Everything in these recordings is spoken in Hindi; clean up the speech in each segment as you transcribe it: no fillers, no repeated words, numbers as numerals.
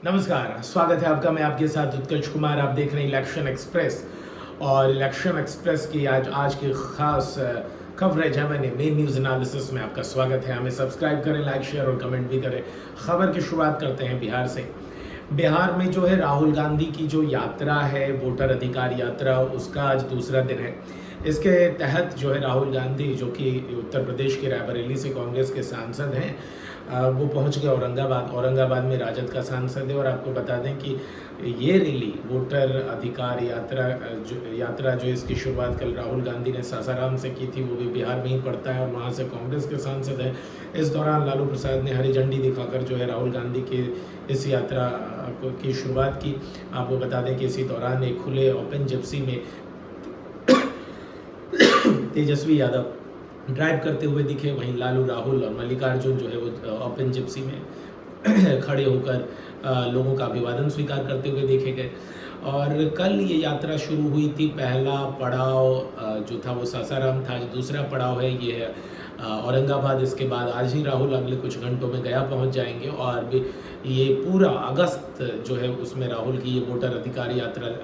नमस्कार, स्वागत है आपका। मैं आपके साथ उत्कर्ष कुमार। आप देख रहे हैं इलेक्शन एक्सप्रेस और इलेक्शन एक्सप्रेस की आज की खास कवरेज है। मैंने मेन न्यूज़ एनालिसिस में आपका स्वागत है। हमें सब्सक्राइब करें, लाइक शेयर और कमेंट भी करें। खबर की शुरुआत करते हैं बिहार से। बिहार में जो है राहुल गांधी की जो यात्रा है, वोटर अधिकार यात्रा, उसका आज दूसरा दिन है। इसके तहत जो है राहुल गांधी, जो कि उत्तर प्रदेश के रायबरेली से कांग्रेस के सांसद हैं, वो पहुंच गए औरंगाबाद में राजद का सांसद है। और आपको बता दें कि ये रैली, वोटर अधिकार यात्रा जो इसकी शुरुआत कल राहुल गांधी ने सासाराम से की थी, वो भी बिहार में ही पड़ता है और वहाँ से कांग्रेस के सांसद हैं। इस दौरान लालू प्रसाद ने हरी झंडी दिखाकर जो है राहुल गांधी की इस यात्रा की शुरुआत की। आपको बता दें कि इसी दौरान एक खुले ओपन जिप्सी में तेजस्वी यादव ड्राइव करते हुए दिखे। वहीं लालू, राहुल और मल्लिकार्जुन जो है वो ओपन जिप्सी में खड़े होकर लोगों का अभिवादन स्वीकार करते हुए देखे गए। और कल ये यात्रा शुरू हुई थी। पहला पड़ाव जो था वो सासाराम था। जो दूसरा पड़ाव है ये है औरंगाबाद। इसके बाद आज ही राहुल अगले कुछ घंटों में गया पहुंच जाएंगे और भी ये पूरा अगस्त जो है उसमें राहुल की ये वोटर अधिकार यात्रा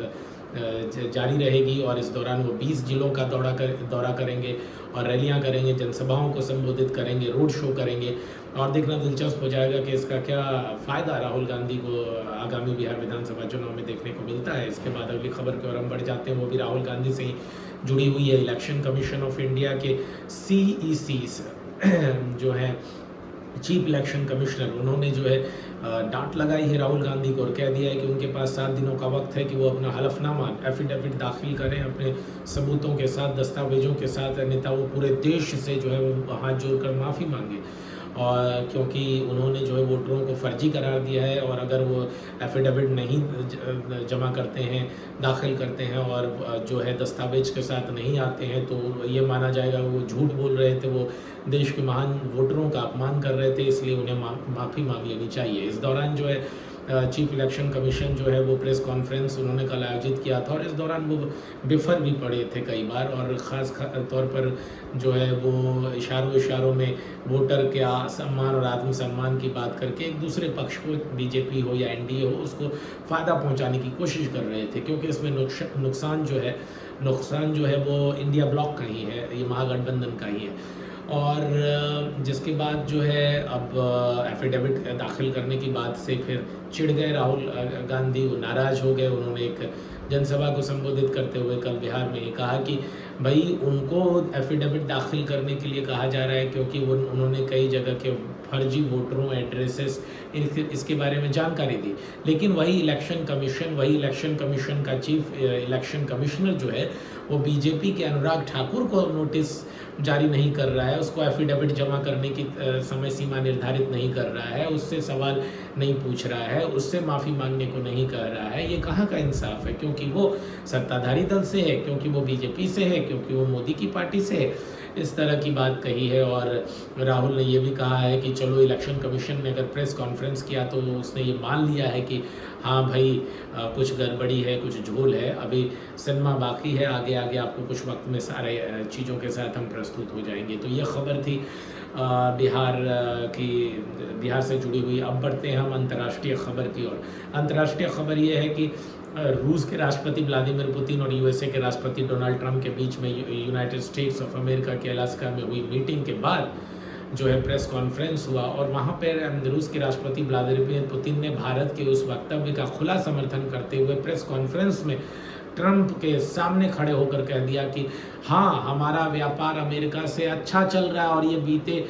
जारी रहेगी। और इस दौरान वो 20 जिलों का दौरा करेंगे और रैलियां करेंगे, जनसभाओं को संबोधित करेंगे, रोड शो करेंगे। और देखना दिलचस्प हो जाएगा कि इसका क्या फ़ायदा राहुल गांधी को आगामी बिहार विधानसभा चुनाव में देखने को मिलता है। इसके बाद अगली खबर की ओर हम बढ़ जाते हैं, वो भी राहुल गांधी से ही जुड़ी हुई है। इलेक्शन कमीशन ऑफ इंडिया के CEC जो है चीफ इलेक्शन कमिश्नर, उन्होंने जो है डांट लगाई है राहुल गांधी को और कह दिया है कि उनके पास 7 दिनों का वक्त है कि वो अपना हलफनामा एफिडेविट दाखिल करें अपने सबूतों के साथ, दस्तावेजों के साथ, अन्यथा वो पूरे देश से जो है वो हाथ जोड़कर माफ़ी मांगे। और क्योंकि उन्होंने जो है वोटरों को फर्जी करार दिया है और अगर वो एफिडेविट नहीं जमा करते हैं, दाखिल करते हैं और जो है दस्तावेज के साथ नहीं आते हैं, तो ये माना जाएगा वो झूठ बोल रहे थे, वो देश के महान वोटरों का अपमान कर रहे थे, इसलिए उन्हें माफ़ी मांग लेनी चाहिए। इस दौरान जो है चीफ इलेक्शन कमीशन जो है वो प्रेस कॉन्फ्रेंस उन्होंने कल आयोजित किया था और इस दौरान वो बिफर भी पड़े थे कई बार। और ख़ास तौर पर जो है वो इशारों में वोटर के सम्मान और आत्मसम्मान की बात करके एक दूसरे पक्ष को, बीजेपी हो या NDA हो, उसको फ़ायदा पहुंचाने की कोशिश कर रहे थे। क्योंकि इसमें नुकसान जो है वो इंडिया ब्लॉक का ही है, ये महागठबंधन का ही है। और जिसके बाद जो है अब एफिडेविट दाखिल करने की बात से फिर चिढ़ गए राहुल गांधी, वो नाराज़ हो गए। उन्होंने एक जनसभा को संबोधित करते हुए कल बिहार में कहा कि भाई उनको एफिडेविट दाखिल करने के लिए कहा जा रहा है क्योंकि उन्होंने कई जगह के फर्जी वोटरों, एड्रेसेस, इसके बारे में जानकारी दी। लेकिन वही इलेक्शन कमीशन का चीफ इलेक्शन कमिश्नर जो है वो बीजेपी के अनुराग ठाकुर को नोटिस जारी नहीं कर रहा है, उसको एफिडेविट जमा करने की समय सीमा निर्धारित नहीं कर रहा है, उससे सवाल नहीं पूछ रहा है, उससे माफ़ी मांगने को नहीं कह रहा है। ये कहाँ का इंसाफ है? क्योंकि वो सत्ताधारी दल से है, क्योंकि वो बीजेपी से है, क्योंकि वो मोदी की पार्टी से है। इस तरह की बात कही है। और राहुल ने ये भी कहा है कि चलो इलेक्शन कमीशन ने अगर प्रेस कॉन्फ्रेंस किया तो उसने ये मान लिया है कि हाँ भाई कुछ गड़बड़ी है, कुछ झोल है, अभी सिनेमा बाकी है, आगे आपको कुछ वक्त में सारे चीज़ों के साथ हम प्रस्तुत हो जाएंगे। तो ये खबर थी बिहार से जुड़ी हुई। अब बढ़ते हैं हम अंतर्राष्ट्रीय खबर की ओर। अंतर्राष्ट्रीय खबर ये है कि रूस के राष्ट्रपति व्लादिमीर पुतिन और USA के राष्ट्रपति डोनाल्ड ट्रंप के बीच में यूनाइटेड स्टेट्स ऑफ अमेरिका के अलास्का में हुई मीटिंग के बाद जो है प्रेस कॉन्फ्रेंस हुआ और वहाँ पर रूस के राष्ट्रपति व्लादिमीर पुतिन ने भारत के उस वक्तव्य का खुला समर्थन करते हुए प्रेस कॉन्फ्रेंस में ट्रंप के सामने खड़े होकर कह दिया कि हाँ, हमारा व्यापार अमेरिका से अच्छा चल रहा है और ये बीते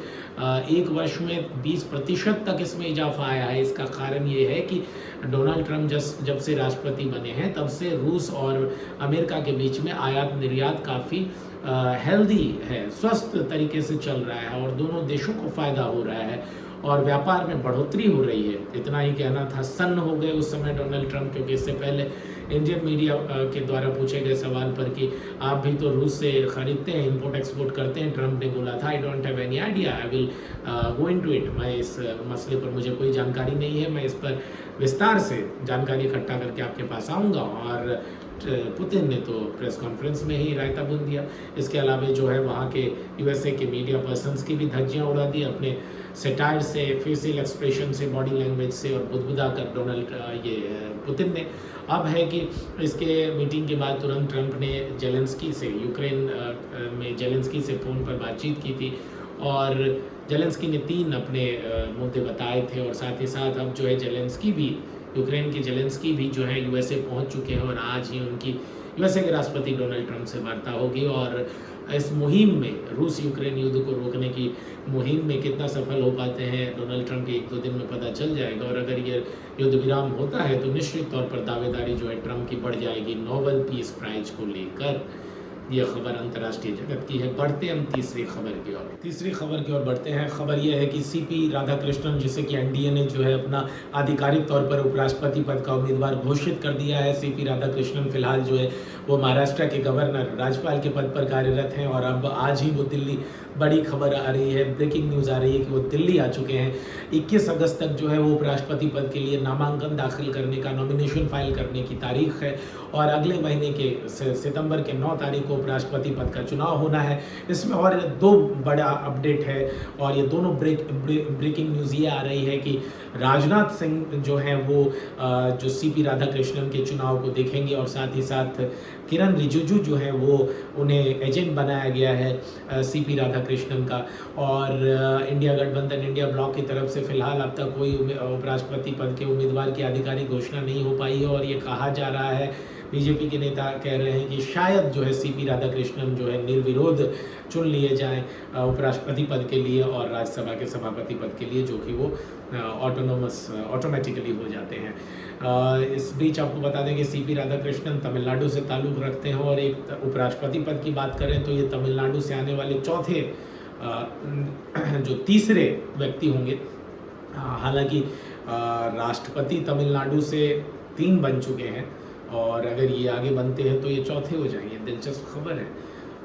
1 वर्ष में 20% तक इसमें इजाफा आया है। इसका कारण ये है कि डोनाल्ड ट्रंप जब से राष्ट्रपति बने हैं तब से रूस और अमेरिका के बीच में आयात निर्यात काफ़ी हेल्दी है, स्वस्थ तरीके से चल रहा है और दोनों देशों को फ़ायदा हो रहा है और व्यापार में बढ़ोतरी हो रही है। इतना ही कहना था। सन्न हो गए उस समय डोनाल्ड ट्रंप, क्योंकि इससे पहले इंडियन मीडिया के द्वारा पूछे गए सवाल पर कि आप भी तो रूस से खरीदते हैं, इंपोर्ट एक्सपोर्ट करते हैं, ट्रंप ने बोला था I don't have any idea, I will go into it. मैं इस मसले पर मुझे कोई जानकारी नहीं है, मैं इस पर विस्तार से जानकारी इकट्ठा करके आपके पास आऊँगा। और पुतिन ने तो प्रेस कॉन्फ्रेंस में ही रायता बुन दिया। इसके अलावा जो है वहाँ के यूएसए के मीडिया पर्सन्स की भी धज्जियाँ उड़ा दी अपने सेटायर से, फेशियल एक्सप्रेशन से, बॉडी लैंग्वेज से और बुदबुदा कर पुतिन ने। अब है कि इसके मीटिंग के बाद तुरंत ट्रंप ने जेलेंस्की से, यूक्रेन में जेलेंस्की से फ़ोन पर बातचीत की थी और जेलेंस्की ने 3 अपने मुद्दे बताए थे और साथ ही साथ अब जो है जेलेंस्की भी, यूक्रेन के जेलेंस्की भी जो है यूएसए पहुंच चुके हैं और आज ही उनकी यूएसए के राष्ट्रपति डोनाल्ड ट्रंप से वार्ता होगी और इस मुहिम में, रूस यूक्रेन युद्ध को रोकने की मुहिम में कितना सफल हो पाते हैं डोनाल्ड ट्रंप के 1-2 दिन में पता चल जाएगा। और अगर ये युद्ध विराम होता है तो निश्चित तौर पर दावेदारी जो है ट्रंप की बढ़ जाएगी नोबेल पीस प्राइज को लेकर। यह खबर अंतर्राष्ट्रीय जगत की है। बढ़ते हम तीसरी खबर की ओर बढ़ते हैं। खबर यह है कि सीपी राधाकृष्णन, जिसे कि एनडीए ने जो है अपना आधिकारिक तौर पर उपराष्ट्रपति पद का उम्मीदवार घोषित कर दिया है। सीपी राधाकृष्णन फिलहाल जो है वो महाराष्ट्र के गवर्नर, राज्यपाल के पद पर कार्यरत हैं और अब आज ही वो दिल्ली, बड़ी खबर आ रही है, ब्रेकिंग न्यूज़ आ रही है कि वो दिल्ली आ चुके हैं। 21 अगस्त तक जो है वो उपराष्ट्रपति पद के लिए नामांकन दाखिल करने का, नॉमिनेशन फाइल करने की तारीख है और अगले महीने के सितंबर के 9 तारीख को उपराष्ट्रपति पद का चुनाव होना है। इसमें और 2 बड़ा अपडेट है और ये दोनों ब्रेकिंग न्यूज़ ये आ रही है कि राजनाथ सिंह जो हैं वो जो सीपी राधाकृष्णन के चुनाव को देखेंगे और साथ ही साथ किरण रिजिजू जो है वो उन्हें एजेंट बनाया गया है सीपी राधाकृष्णन का। और इंडिया गठबंधन, इंडिया ब्लॉक की तरफ से फिलहाल अब तक कोई उपराष्ट्रपति पद के उम्मीदवार की आधिकारिक घोषणा नहीं हो पाई है और ये कहा जा रहा है, बीजेपी के नेता कह रहे हैं कि शायद जो है सीपी राधाकृष्णन जो है निर्विरोध चुन लिए जाएं उपराष्ट्रपति पद के लिए और राज्यसभा के सभापति पद के लिए, जो कि वो ऑटोमेटिकली हो जाते हैं। इस बीच आपको बता दें कि सीपी राधाकृष्णन तमिलनाडु से ताल्लुक़ रखते हैं और एक उपराष्ट्रपति पद की बात करें तो ये तमिलनाडु से आने वाले चौथे जो तीसरे व्यक्ति होंगे। हालांकि राष्ट्रपति तमिलनाडु से 3 बन चुके हैं और अगर ये आगे बनते हैं तो ये चौथे हो जाएंगे। दिलचस्प खबर है।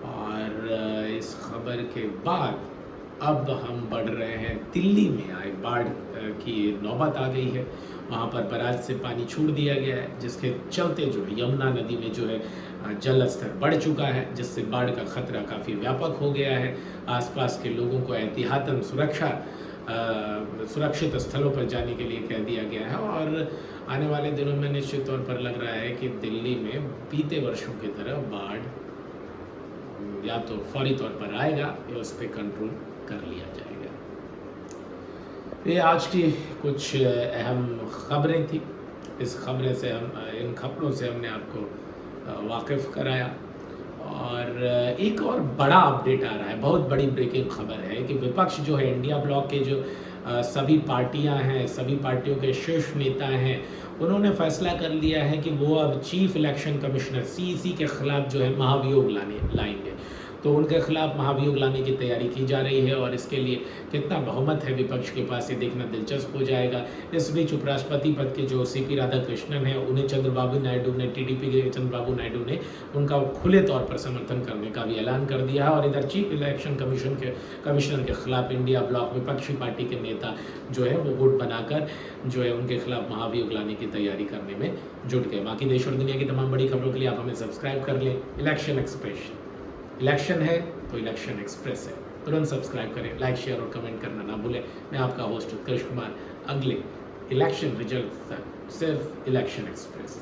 और इस खबर के बाद अब हम बढ़ रहे हैं दिल्ली में आए बाढ़ की नौबत आ गई है। वहाँ पर बराज से पानी छोड़ दिया गया है, जिसके चलते जो है यमुना नदी में जो है जल स्तर बढ़ चुका है, जिससे बाढ़ का खतरा काफ़ी व्यापक हो गया है। आसपास के लोगों को एहतियातन सुरक्षित स्थलों पर जाने के लिए कह दिया गया है और आने वाले दिनों में निश्चित तौर पर लग रहा है कि दिल्ली में बीते वर्षों की तरह बाढ़ या तो फौरी तौर पर आएगा या उस पर कंट्रोल कर लिया जाएगा। ये आज की कुछ अहम खबरें थी। इन खबरों से हमने आपको वाकिफ़ कराया। और एक और बड़ा अपडेट आ रहा है, बहुत बड़ी ब्रेकिंग खबर है कि विपक्ष जो है, इंडिया ब्लॉक के जो सभी पार्टियां हैं, सभी पार्टियों के शीर्ष नेता हैं, उन्होंने फैसला कर लिया है कि वो अब चीफ इलेक्शन कमिश्नर CEC के खिलाफ जो है महाभियोग लाएंगे। तो उनके खिलाफ महाभियोग लाने की तैयारी की जा रही है और इसके लिए कितना बहुमत है विपक्ष के पास, ये देखना दिलचस्प हो जाएगा। इस बीच उपराष्ट्रपति पद के जो सीपी राधाकृष्णन है, उन्हें चंद्रबाबू नायडू ने, TDP के चंद्रबाबू नायडू ने उनका खुले तौर पर समर्थन करने का भी ऐलान कर दिया है। और इधर चीफ इलेक्शन कमिश्नर के खिलाफ इंडिया ब्लॉक विपक्षी पार्टी के नेता जो है वो वोट बनाकर जो है उनके खिलाफ महाभियोग लाने की तैयारी करने में जुट गए। बाकी देश और दुनिया की तमाम बड़ी खबरों के लिए आप हमें सब्सक्राइब कर लें। इलेक्शन है तो इलेक्शन एक्सप्रेस है, तुरंत सब्सक्राइब करें, लाइक, शेयर और कमेंट करना ना भूलें। मैं आपका होस्ट उत्कर्ष कुमार, अगले इलेक्शन रिजल्ट तक सिर्फ इलेक्शन एक्सप्रेस।